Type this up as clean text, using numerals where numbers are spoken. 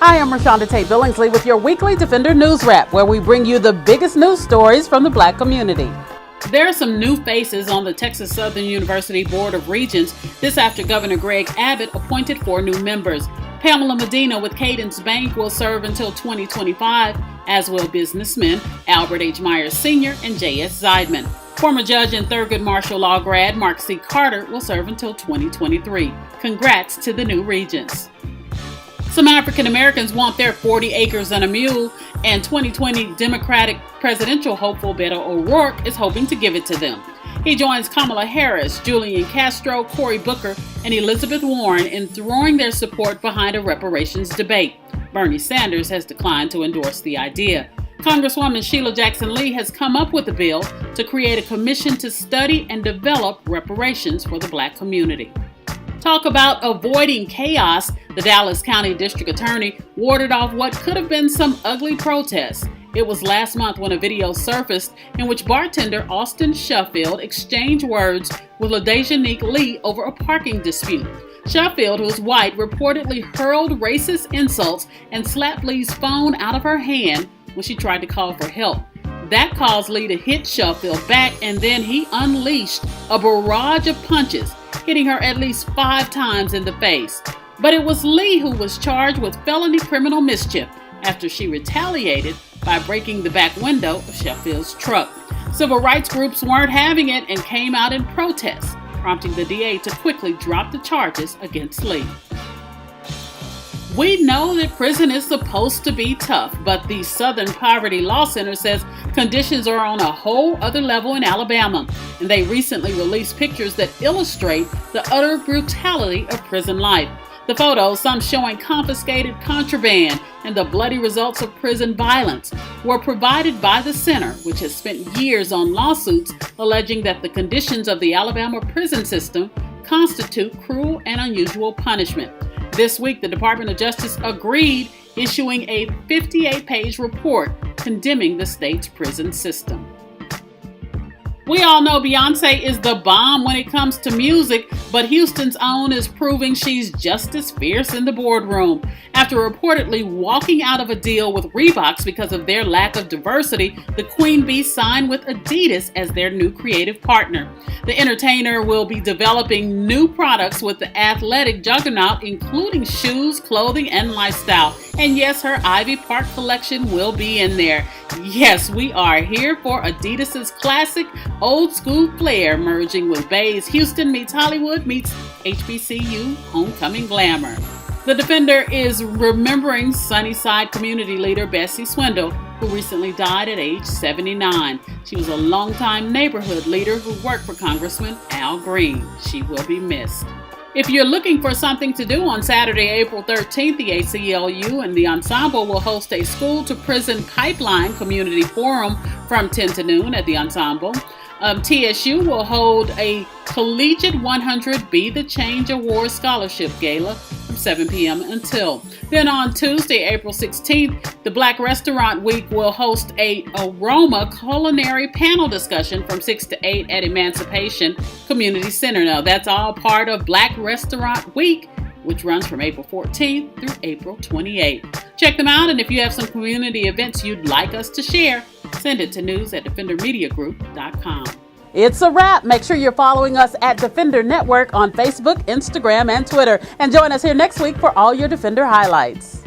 Hi, I'm Rashonda Tate Billingsley with your weekly Defender NewsWrap, where we bring you the biggest news stories from the Black community. There are some new faces on the Texas Southern University Board of Regents. This after Governor Greg Abbott appointed 4 new members. Pamela Medina with Cadence Bank will serve until 2025, as will businessmen Albert H. Myers Sr. and J.S. Zeidman. Former judge and Thurgood Marshall Law grad Mark C. Carter will serve until 2023. Congrats to the new Regents. Some African Americans want their 40 acres and a mule, and 2020 Democratic presidential hopeful Beto O'Rourke is hoping to give it to them. He joins Kamala Harris, Julian Castro, Cory Booker, and Elizabeth Warren in throwing their support behind a reparations debate. Bernie Sanders has declined to endorse the idea. Congresswoman Sheila Jackson Lee has come up with a bill to create a commission to study and develop reparations for the Black community. Talk about avoiding chaos. The Dallas County District Attorney warded off what could have been some ugly protests. It was last month when a video surfaced in which bartender Austin Sheffield exchanged words with LaDeja Lee over a parking dispute. Sheffield, who's white, reportedly hurled racist insults and slapped Lee's phone out of her hand when she tried to call for help. That caused Lee to hit Sheffield back, and then he unleashed a barrage of punches, hitting her at least 5 times in the face. But it was Lee who was charged with felony criminal mischief after she retaliated by breaking the back window of Sheffield's truck. Civil rights groups weren't having it and came out in protest, prompting the DA to quickly drop the charges against Lee. We know that prison is supposed to be tough, but the Southern Poverty Law Center says conditions are on a whole other level in Alabama, and they recently released pictures that illustrate the utter brutality of prison life. The photos, some showing confiscated contraband and the bloody results of prison violence, were provided by the center, which has spent years on lawsuits alleging that the conditions of the Alabama prison system constitute cruel and unusual punishment. This week, the Department of Justice agreed, issuing a 58-page report condemning the state's prison system. We all know Beyonce is the bomb when it comes to music, but Houston's own is proving she's just as fierce in the boardroom. After reportedly walking out of a deal with Reeboks because of their lack of diversity, the Queen Bee signed with Adidas as their new creative partner. The entertainer will be developing new products with the athletic juggernaut, including shoes, clothing, and lifestyle. And yes, her Ivy Park collection will be in there. Yes, we are here for Adidas's classic old school flair, merging with Bay's Houston meets Hollywood meets HBCU homecoming glamour. The Defender is remembering Sunnyside community leader Bessie Swindle, who recently died at age 79. She was a longtime neighborhood leader who worked for Congressman Al Green. She will be missed. If you're looking for something to do on Saturday, April 13th, the ACLU and the Ensemble will host a School to Prison Pipeline Community Forum from 10 to noon at the Ensemble. TSU will hold a Collegiate 100 Be the Change Award Scholarship Gala from 7 p.m. until. Then on Tuesday, April 16th, the Black Restaurant Week will host a Aroma culinary panel discussion from 6 to 8 at Emancipation Community Center. Now, that's all part of Black Restaurant Week, which runs from April 14th through April 28th. Check them out, and if you have some community events you'd like us to share, send it to news@defendermediagroup.com. It's a wrap. Make sure you're following us at Defender Network on Facebook, Instagram, and Twitter. And join us here next week for all your Defender highlights.